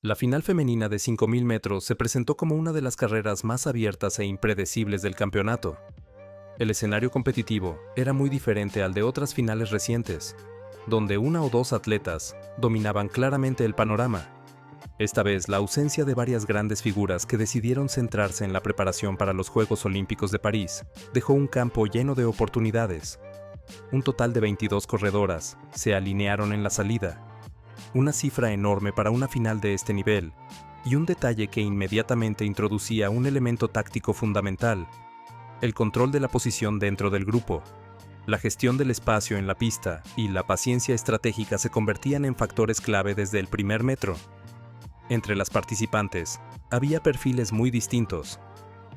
La final femenina de 5.000 metros se presentó como una de las carreras más abiertas e impredecibles del campeonato. El escenario competitivo era muy diferente al de otras finales recientes, donde una o dos atletas dominaban claramente el panorama. Esta vez, la ausencia de varias grandes figuras que decidieron centrarse en la preparación para los Juegos Olímpicos de París dejó un campo lleno de oportunidades. Un total de 22 corredoras se alinearon en la salida, una cifra enorme para una final de este nivel, y un detalle que inmediatamente introducía un elemento táctico fundamental: el control de la posición dentro del grupo. La gestión del espacio en la pista y la paciencia estratégica se convertían en factores clave desde el primer metro. Entre las participantes, había perfiles muy distintos.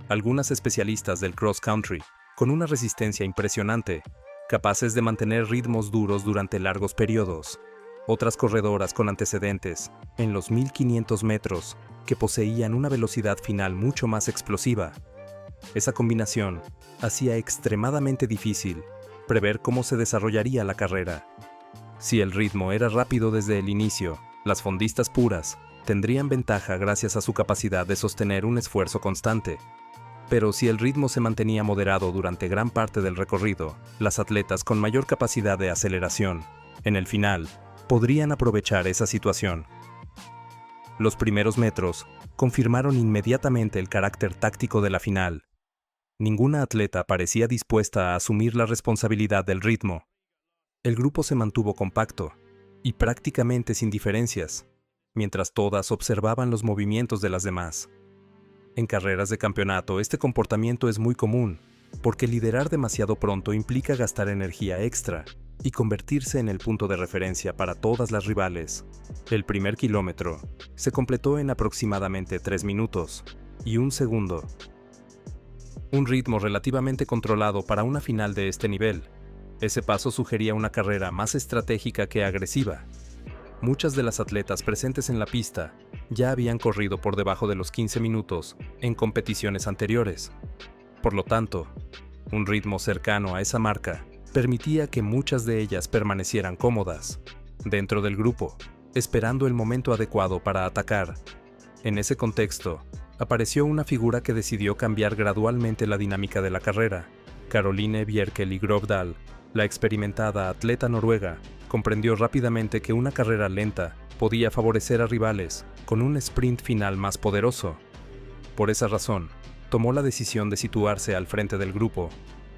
Algunas especialistas del cross country, con una resistencia impresionante, capaces de mantener ritmos duros durante largos periodos. Otras corredoras con antecedentes, en los 1500 metros, que poseían una velocidad final mucho más explosiva. Esa combinación hacía extremadamente difícil prever cómo se desarrollaría la carrera. Si el ritmo era rápido desde el inicio, las fondistas puras tendrían ventaja gracias a su capacidad de sostener un esfuerzo constante. Pero si el ritmo se mantenía moderado durante gran parte del recorrido, las atletas con mayor capacidad de aceleración, en el final, podrían aprovechar esa situación. Los primeros metros confirmaron inmediatamente el carácter táctico de la final. Ninguna atleta parecía dispuesta a asumir la responsabilidad del ritmo. El grupo se mantuvo compacto y prácticamente sin diferencias, mientras todas observaban los movimientos de las demás. En carreras de campeonato, este comportamiento es muy común, porque liderar demasiado pronto implica gastar energía extra y convertirse en el punto de referencia para todas las rivales. El primer kilómetro se completó en aproximadamente 3 minutos y 1 segundo. Un ritmo relativamente controlado para una final de este nivel. Ese paso sugería una carrera más estratégica que agresiva. Muchas de las atletas presentes en la pista ya habían corrido por debajo de los 15 minutos en competiciones anteriores. Por lo tanto, un ritmo cercano a esa marca permitía que muchas de ellas permanecieran cómodas dentro del grupo, esperando el momento adecuado para atacar. En ese contexto, apareció una figura que decidió cambiar gradualmente la dinámica de la carrera. Caroline Bjerkel Grovdal, la experimentada atleta noruega, comprendió rápidamente que una carrera lenta podía favorecer a rivales con un sprint final más poderoso. Por esa razón, tomó la decisión de situarse al frente del grupo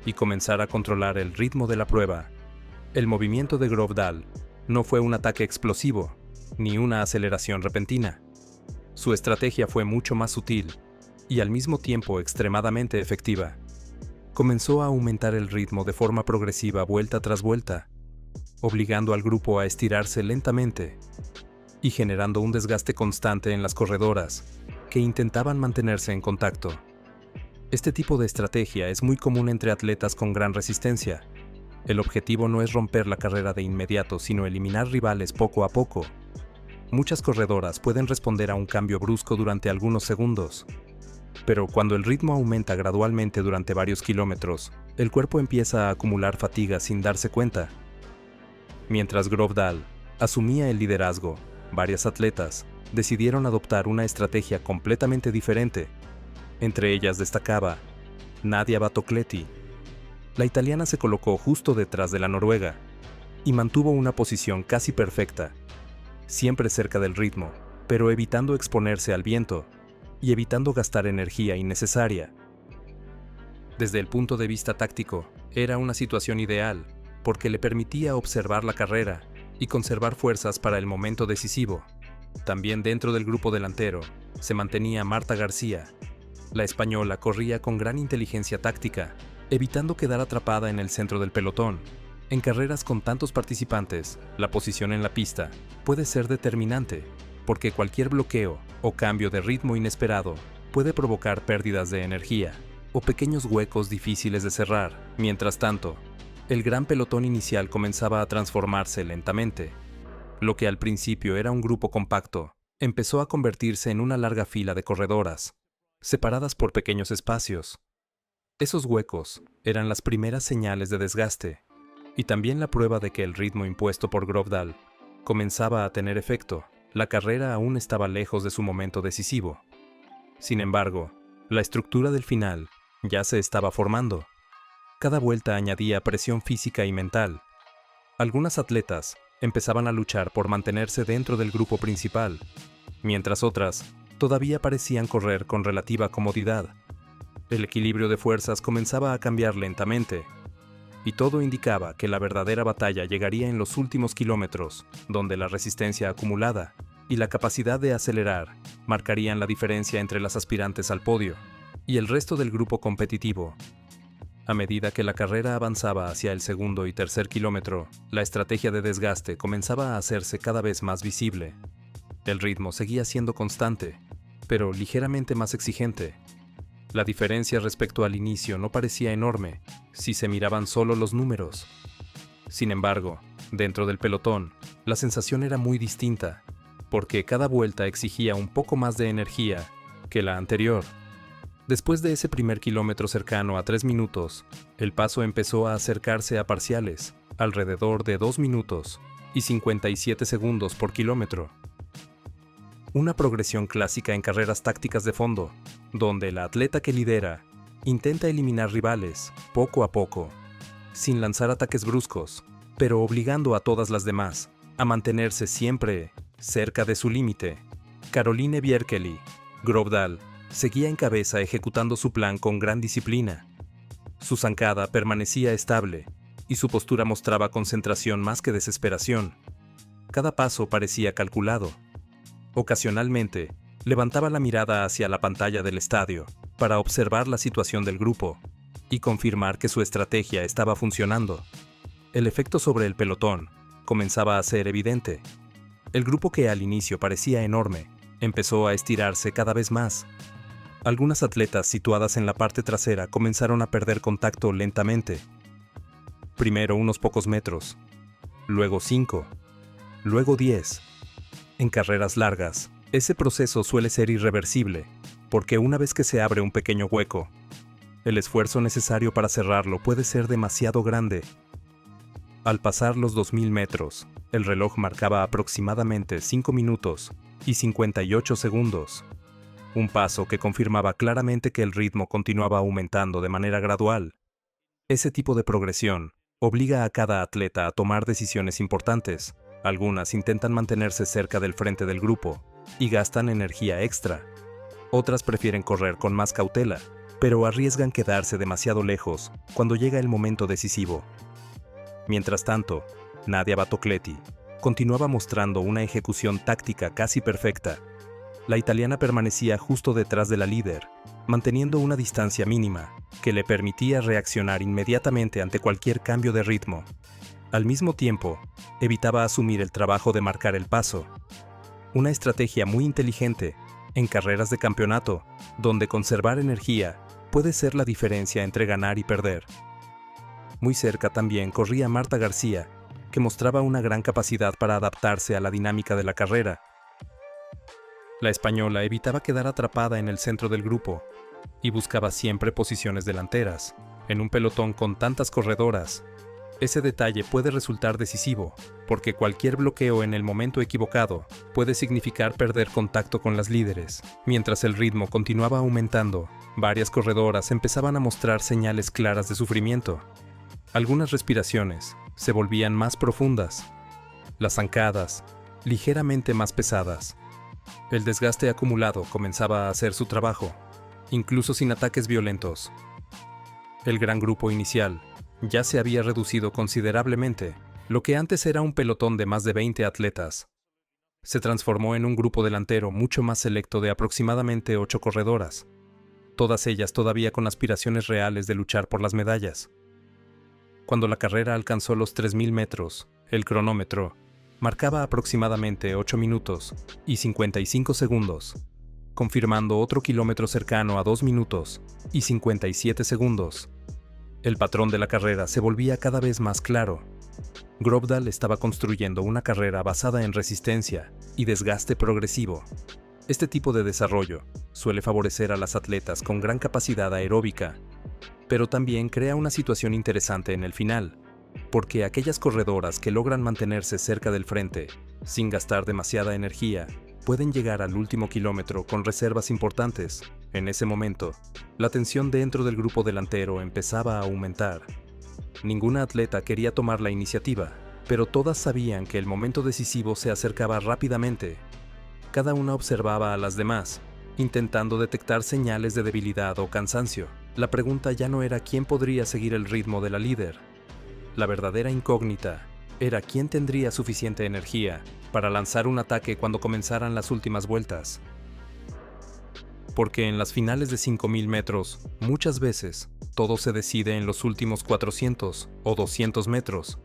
y comenzar a controlar el ritmo de la prueba. El movimiento de Grovdal no fue un ataque explosivo, ni una aceleración repentina. Su estrategia fue mucho más sutil y al mismo tiempo extremadamente efectiva. Comenzó a aumentar el ritmo de forma progresiva vuelta tras vuelta, obligando al grupo a estirarse lentamente y generando un desgaste constante en las corredoras, que intentaban mantenerse en contacto. Este tipo de estrategia es muy común entre atletas con gran resistencia. El objetivo no es romper la carrera de inmediato, sino eliminar rivales poco a poco. Muchas corredoras pueden responder a un cambio brusco durante algunos segundos, pero cuando el ritmo aumenta gradualmente durante varios kilómetros, el cuerpo empieza a acumular fatiga sin darse cuenta. Mientras Grovdal asumía el liderazgo, varias atletas decidieron adoptar una estrategia completamente diferente. Entre ellas destacaba Nadia Batocletti. La italiana se colocó justo detrás de la noruega y mantuvo una posición casi perfecta, siempre cerca del ritmo, pero evitando exponerse al viento y evitando gastar energía innecesaria. Desde el punto de vista táctico, era una situación ideal, porque le permitía observar la carrera y conservar fuerzas para el momento decisivo. También dentro del grupo delantero se mantenía Marta García. La española corría con gran inteligencia táctica, evitando quedar atrapada en el centro del pelotón. En carreras con tantos participantes, la posición en la pista puede ser determinante, porque cualquier bloqueo o cambio de ritmo inesperado puede provocar pérdidas de energía o pequeños huecos difíciles de cerrar. Mientras tanto, el gran pelotón inicial comenzaba a transformarse lentamente. Lo que al principio era un grupo compacto, empezó a convertirse en una larga fila de corredoras, separadas por pequeños espacios. Esos huecos eran las primeras señales de desgaste, y también la prueba de que el ritmo impuesto por Grovdal comenzaba a tener efecto. la carrera aún estaba lejos de su momento decisivo. Sin embargo, la estructura del final ya se estaba formando. Cada vuelta añadía presión física y mental. Algunas atletas empezaban a luchar por mantenerse dentro del grupo principal, mientras otras todavía parecían correr con relativa comodidad. El equilibrio de fuerzas comenzaba a cambiar lentamente, y todo indicaba que la verdadera batalla llegaría en los últimos kilómetros, donde la resistencia acumulada y la capacidad de acelerar marcarían la diferencia entre las aspirantes al podio y el resto del grupo competitivo. A medida que la carrera avanzaba hacia el segundo y tercer kilómetro, la estrategia de desgaste comenzaba a hacerse cada vez más visible. El ritmo seguía siendo constante, pero ligeramente más exigente. La diferencia respecto al inicio no parecía enorme si se miraban solo los números. Sin embargo, dentro del pelotón, la sensación era muy distinta, porque cada vuelta exigía un poco más de energía que la anterior. Después de ese primer kilómetro cercano a 3 minutos, el paso empezó a acercarse a parciales, alrededor de 2 minutos y 57 segundos por kilómetro. Una progresión clásica en carreras tácticas de fondo, donde el atleta que lidera intenta eliminar rivales poco a poco, sin lanzar ataques bruscos, pero obligando a todas las demás a mantenerse siempre cerca de su límite. Caroline Bjerkeli, Grovdal, seguía en cabeza ejecutando su plan con gran disciplina. Su zancada permanecía estable y su postura mostraba concentración más que desesperación. Cada paso parecía calculado. Ocasionalmente, levantaba la mirada hacia la pantalla del estadio para observar la situación del grupo y confirmar que su estrategia estaba funcionando. El efecto sobre el pelotón comenzaba a ser evidente. El grupo que al inicio parecía enorme empezó a estirarse cada vez más. Algunas atletas situadas en la parte trasera comenzaron a perder contacto lentamente. Primero unos pocos metros, luego 5, luego 10. En carreras largas, ese proceso suele ser irreversible, porque una vez que se abre un pequeño hueco, el esfuerzo necesario para cerrarlo puede ser demasiado grande. Al pasar los 2000 metros, el reloj marcaba aproximadamente 5 minutos y 58 segundos. Un paso que confirmaba claramente que el ritmo continuaba aumentando de manera gradual. Ese tipo de progresión obliga a cada atleta a tomar decisiones importantes. Algunas intentan mantenerse cerca del frente del grupo y gastan energía extra. Otras prefieren correr con más cautela, pero arriesgan quedarse demasiado lejos cuando llega el momento decisivo. Mientras tanto, Nadia Battocletti continuaba mostrando una ejecución táctica casi perfecta. La italiana permanecía justo detrás de la líder, manteniendo una distancia mínima que le permitía reaccionar inmediatamente ante cualquier cambio de ritmo. Al mismo tiempo, evitaba asumir el trabajo de marcar el paso. Una estrategia muy inteligente en carreras de campeonato, donde conservar energía puede ser la diferencia entre ganar y perder. Muy cerca también corría Marta García, que mostraba una gran capacidad para adaptarse a la dinámica de la carrera. La española evitaba quedar atrapada en el centro del grupo y buscaba siempre posiciones delanteras. En un pelotón con tantas corredoras, ese detalle puede resultar decisivo, porque cualquier bloqueo en el momento equivocado puede significar perder contacto con las líderes. Mientras el ritmo continuaba aumentando, varias corredoras empezaban a mostrar señales claras de sufrimiento. Algunas respiraciones se volvían más profundas, las zancadas ligeramente más pesadas. El desgaste acumulado comenzaba a hacer su trabajo, incluso sin ataques violentos. El gran grupo inicial ya se había reducido considerablemente. Lo que antes era un pelotón de más de 20 atletas se transformó en un grupo delantero mucho más selecto de aproximadamente 8 corredoras, todas ellas todavía con aspiraciones reales de luchar por las medallas. Cuando la carrera alcanzó los 3000 metros, el cronómetro marcaba aproximadamente 8 minutos y 55 segundos, confirmando otro kilómetro cercano a 2 minutos y 57 segundos. El patrón de la carrera se volvía cada vez más claro. Grovdal estaba construyendo una carrera basada en resistencia y desgaste progresivo. Este tipo de desarrollo suele favorecer a las atletas con gran capacidad aeróbica, pero también crea una situación interesante en el final, porque aquellas corredoras que logran mantenerse cerca del frente Sin gastar demasiada energía, pueden llegar al último kilómetro con reservas importantes. En ese momento, la tensión dentro del grupo delantero empezaba a aumentar. Ninguna atleta quería tomar la iniciativa, pero todas sabían que el momento decisivo se acercaba rápidamente. Cada una observaba a las demás, intentando detectar señales de debilidad o cansancio. La pregunta ya no era quién podría seguir el ritmo de la líder. La verdadera incógnita era quién tendría suficiente energía para lanzar un ataque cuando comenzaran las últimas vueltas. Porque en las finales de 5000 metros, muchas veces, todo se decide en los últimos 400 o 200 metros,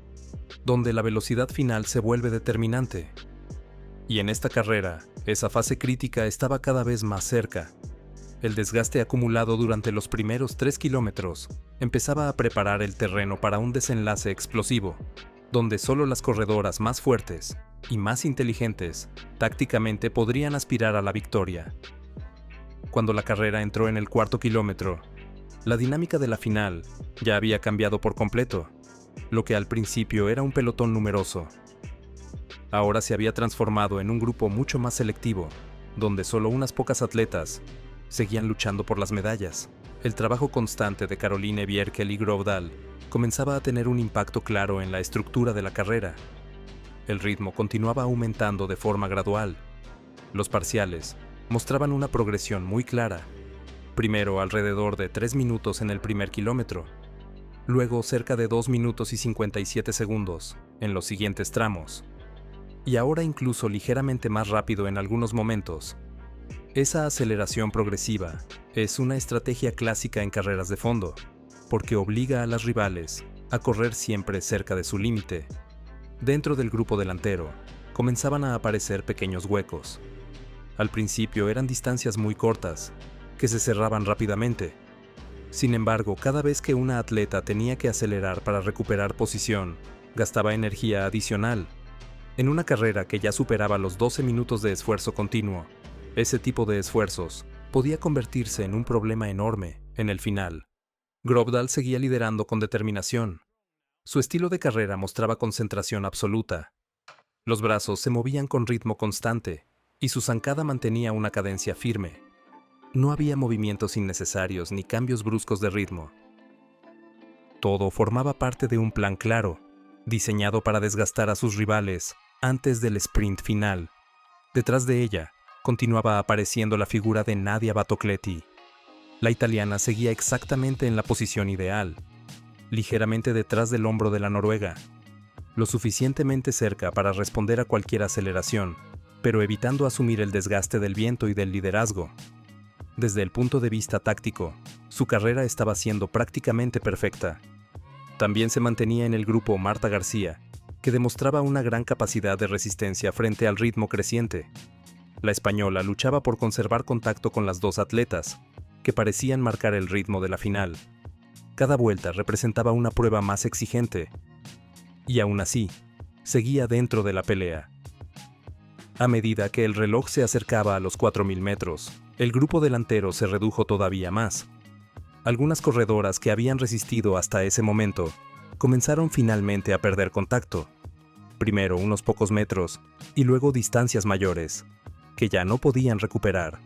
donde la velocidad final se vuelve determinante. Y en esta carrera, esa fase crítica estaba cada vez más cerca. El desgaste acumulado durante los primeros 3 kilómetros empezaba a preparar el terreno para un desenlace explosivo, donde solo las corredoras más fuertes y más inteligentes tácticamente podrían aspirar a la victoria. Cuando la carrera entró en el cuarto kilómetro, la dinámica de la final ya había cambiado por completo. Lo que al principio era un pelotón numeroso, ahora se había transformado en un grupo mucho más selectivo, donde solo unas pocas atletas seguían luchando por las medallas. El trabajo constante de Caroline Bjerkel y Grovdal comenzaba a tener un impacto claro en la estructura de la carrera. El ritmo continuaba aumentando de forma gradual. Los parciales mostraban una progresión muy clara. Primero alrededor de 3 minutos en el primer kilómetro, luego cerca de 2 minutos y 57 segundos en los siguientes tramos, y ahora incluso ligeramente más rápido en algunos momentos. Esa aceleración progresiva es una estrategia clásica en carreras de fondo, porque obliga a las rivales a correr siempre cerca de su límite. Dentro del grupo delantero, comenzaban a aparecer pequeños huecos. Al principio eran distancias muy cortas, que se cerraban rápidamente. Sin embargo, cada vez que una atleta tenía que acelerar para recuperar posición, gastaba energía adicional. En una carrera que ya superaba los 12 minutos de esfuerzo continuo, ese tipo de esfuerzos podía convertirse en un problema enorme en el final. Grovdal seguía liderando con determinación. Su estilo de carrera mostraba concentración absoluta. Los brazos se movían con ritmo constante, y su zancada mantenía una cadencia firme. No había movimientos innecesarios ni cambios bruscos de ritmo. Todo formaba parte de un plan claro, diseñado para desgastar a sus rivales antes del sprint final. Detrás de ella, continuaba apareciendo la figura de Nadia Battocletti. La italiana seguía exactamente en la posición ideal, ligeramente detrás del hombro de la noruega, lo suficientemente cerca para responder a cualquier aceleración, pero evitando asumir el desgaste del viento y del liderazgo. Desde el punto de vista táctico, su carrera estaba siendo prácticamente perfecta. También se mantenía en el grupo Marta García, que demostraba una gran capacidad de resistencia frente al ritmo creciente. La española luchaba por conservar contacto con las dos atletas, que parecían marcar el ritmo de la final. Cada vuelta representaba una prueba más exigente, y aún así, seguía dentro de la pelea. A medida que el reloj se acercaba a los 4000 metros, el grupo delantero se redujo todavía más. Algunas corredoras que habían resistido hasta ese momento comenzaron finalmente a perder contacto. Primero unos pocos metros y luego distancias mayores, que ya no podían recuperar.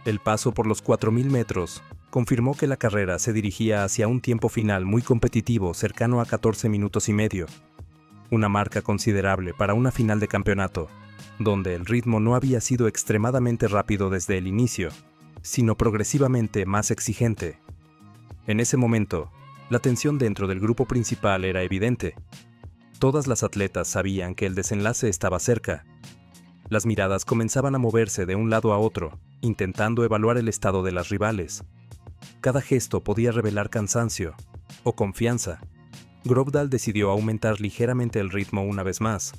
El paso por los 4000 metros confirmó que la carrera se dirigía hacia un tiempo final muy competitivo cercano a 14 minutos y medio. Una marca considerable para una final de campeonato, donde el ritmo no había sido extremadamente rápido desde el inicio, sino progresivamente más exigente. En ese momento, la tensión dentro del grupo principal era evidente. Todas las atletas sabían que el desenlace estaba cerca. Las miradas comenzaban a moverse de un lado a otro, intentando evaluar el estado de las rivales. Cada gesto podía revelar cansancio o confianza. Grovdal decidió aumentar ligeramente el ritmo una vez más.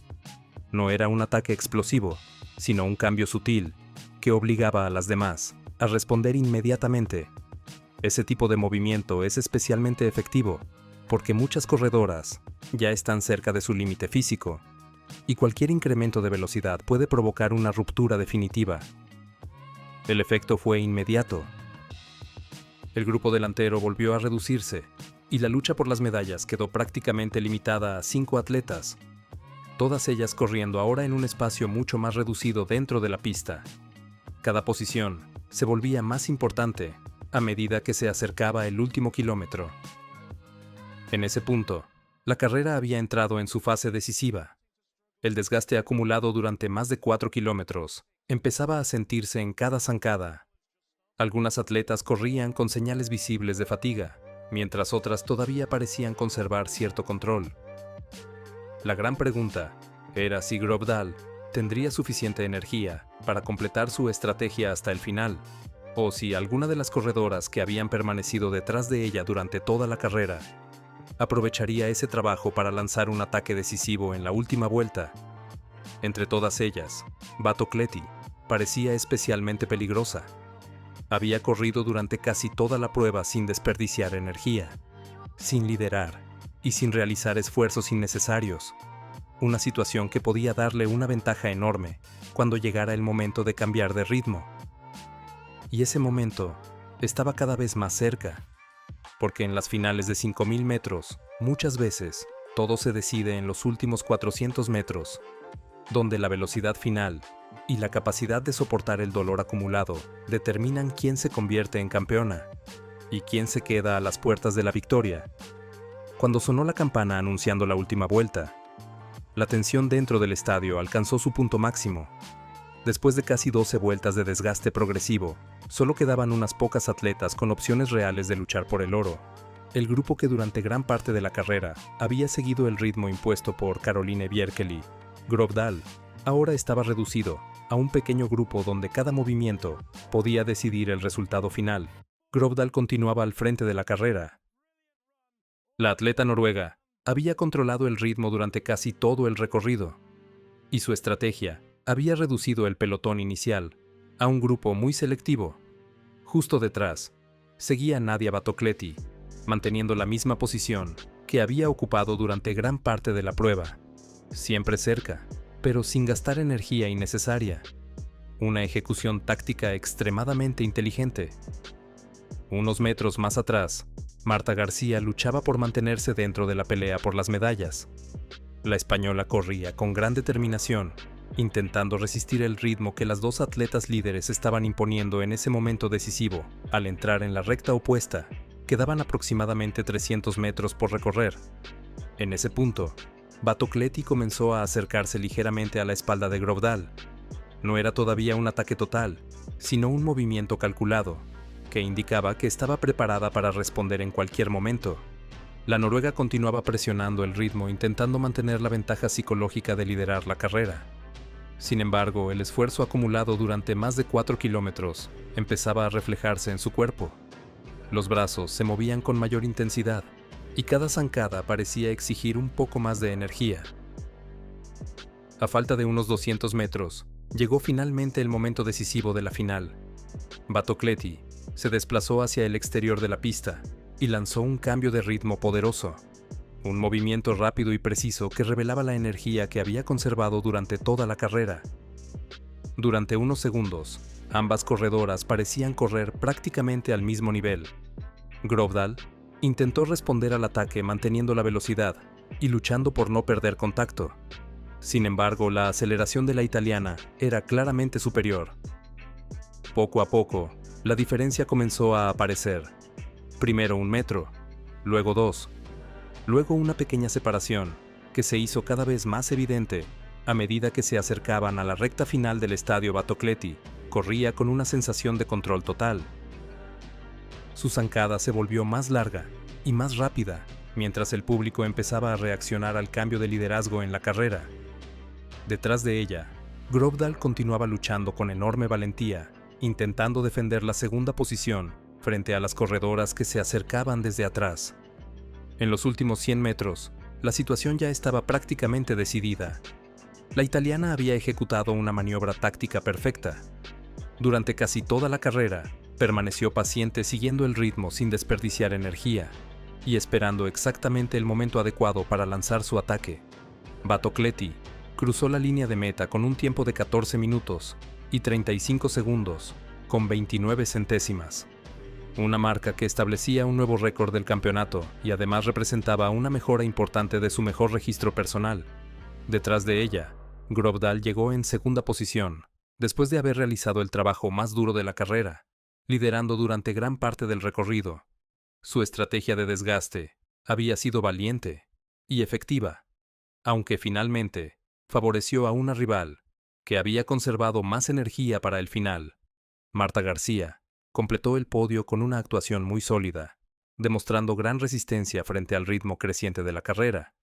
No era un ataque explosivo, sino un cambio sutil, que obligaba a las demás a responder inmediatamente. Ese tipo de movimiento es especialmente efectivo, porque muchas corredoras ya están cerca de su límite físico, y cualquier incremento de velocidad puede provocar una ruptura definitiva. El efecto fue inmediato. El grupo delantero volvió a reducirse, y la lucha por las medallas quedó prácticamente limitada a 5 atletas. todas ellas corriendo ahora en un espacio mucho más reducido dentro de la pista. Cada posición se volvía más importante a medida que se acercaba el último kilómetro. En ese punto, la carrera había entrado en su fase decisiva. El desgaste acumulado durante más de 4 kilómetros empezaba a sentirse en cada zancada. Algunas atletas corrían con señales visibles de fatiga, mientras otras todavía parecían conservar cierto control. La gran pregunta era si Grovdal tendría suficiente energía para completar su estrategia hasta el final, o si alguna de las corredoras que habían permanecido detrás de ella durante toda la carrera aprovecharía ese trabajo para lanzar un ataque decisivo en la última vuelta. Entre todas ellas, Batocletti parecía especialmente peligrosa. Había corrido durante casi toda la prueba sin desperdiciar energía, sin liderar y sin realizar esfuerzos innecesarios. Una situación que podía darle una ventaja enorme cuando llegara el momento de cambiar de ritmo. Y ese momento estaba cada vez más cerca, porque en las finales de 5.000 metros, muchas veces, todo se decide en los últimos 400 metros, donde la velocidad final y la capacidad de soportar el dolor acumulado determinan quién se convierte en campeona y quién se queda a las puertas de la victoria. Cuando sonó la campana anunciando la última vuelta, la tensión dentro del estadio alcanzó su punto máximo. Después de casi 12 vueltas de desgaste progresivo, solo quedaban unas pocas atletas con opciones reales de luchar por el oro. El grupo que durante gran parte de la carrera había seguido el ritmo impuesto por Caroline Bjerkeli, Grovdal, ahora estaba reducido a un pequeño grupo donde cada movimiento podía decidir el resultado final. Grovdal continuaba al frente de la carrera. La atleta noruega había controlado el ritmo durante casi todo el recorrido, y su estrategia había reducido el pelotón inicial a un grupo muy selectivo. Justo detrás, seguía Nadia Batocletti, manteniendo la misma posición que había ocupado durante gran parte de la prueba. Siempre cerca, pero sin gastar energía innecesaria. Una ejecución táctica extremadamente inteligente. Unos metros más atrás, Marta García luchaba por mantenerse dentro de la pelea por las medallas. La española corría con gran determinación, intentando resistir el ritmo que las dos atletas líderes estaban imponiendo en ese momento decisivo. Al entrar en la recta opuesta, quedaban aproximadamente 300 metros por recorrer. En ese punto, Batocletti comenzó a acercarse ligeramente a la espalda de Grovdal. No era todavía un ataque total, sino un movimiento calculado, que indicaba que estaba preparada para responder en cualquier momento. La noruega continuaba presionando el ritmo, intentando mantener la ventaja psicológica de liderar la carrera. Sin embargo, el esfuerzo acumulado durante más de 4 kilómetros empezaba a reflejarse en su cuerpo. Los brazos se movían con mayor intensidad, y cada zancada parecía exigir un poco más de energía. A falta de unos 200 metros, llegó finalmente el momento decisivo de la final. Batocletti se desplazó hacia el exterior de la pista y lanzó un cambio de ritmo poderoso. Un movimiento rápido y preciso que revelaba la energía que había conservado durante toda la carrera. Durante unos segundos, ambas corredoras parecían correr prácticamente al mismo nivel. Grovdal intentó responder al ataque manteniendo la velocidad y luchando por no perder contacto. Sin embargo, la aceleración de la italiana era claramente superior. Poco a poco, la diferencia comenzó a aparecer. Primero 1 metro, luego 2. Luego una pequeña separación, que se hizo cada vez más evidente a medida que se acercaban a la recta final del estadio. Batocletti corría con una sensación de control total. Su zancada se volvió más larga y más rápida, mientras el público empezaba a reaccionar al cambio de liderazgo en la carrera. Detrás de ella, Grovdal continuaba luchando con enorme valentía, intentando defender la segunda posición frente a las corredoras que se acercaban desde atrás. En los últimos 100 metros, la situación ya estaba prácticamente decidida. La italiana había ejecutado una maniobra táctica perfecta. Durante casi toda la carrera, permaneció paciente siguiendo el ritmo sin desperdiciar energía y esperando exactamente el momento adecuado para lanzar su ataque. Batocletti cruzó la línea de meta con un tiempo de 14 minutos y 35 segundos, con 29 centésimas. Una marca que establecía un nuevo récord del campeonato y además representaba una mejora importante de su mejor registro personal. Detrás de ella, Grovdal llegó en segunda posición, después de haber realizado el trabajo más duro de la carrera, liderando durante gran parte del recorrido. Su estrategia de desgaste había sido valiente y efectiva, aunque finalmente favoreció a una rival que había conservado más energía para el final. Marta García completó el podio con una actuación muy sólida, demostrando gran resistencia frente al ritmo creciente de la carrera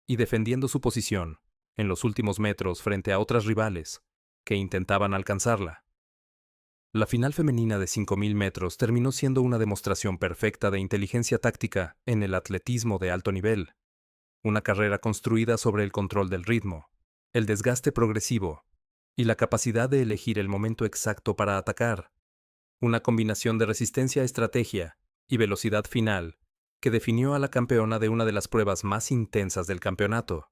y defendiendo su posición en los últimos metros frente a otras rivales que intentaban alcanzarla. La final femenina de 5.000 metros terminó siendo una demostración perfecta de inteligencia táctica en el atletismo de alto nivel. Una carrera construida sobre el control del ritmo, el desgaste progresivo y la capacidad de elegir el momento exacto para atacar. Una combinación de resistencia, estrategia y velocidad final que definió a la campeona de una de las pruebas más intensas del campeonato.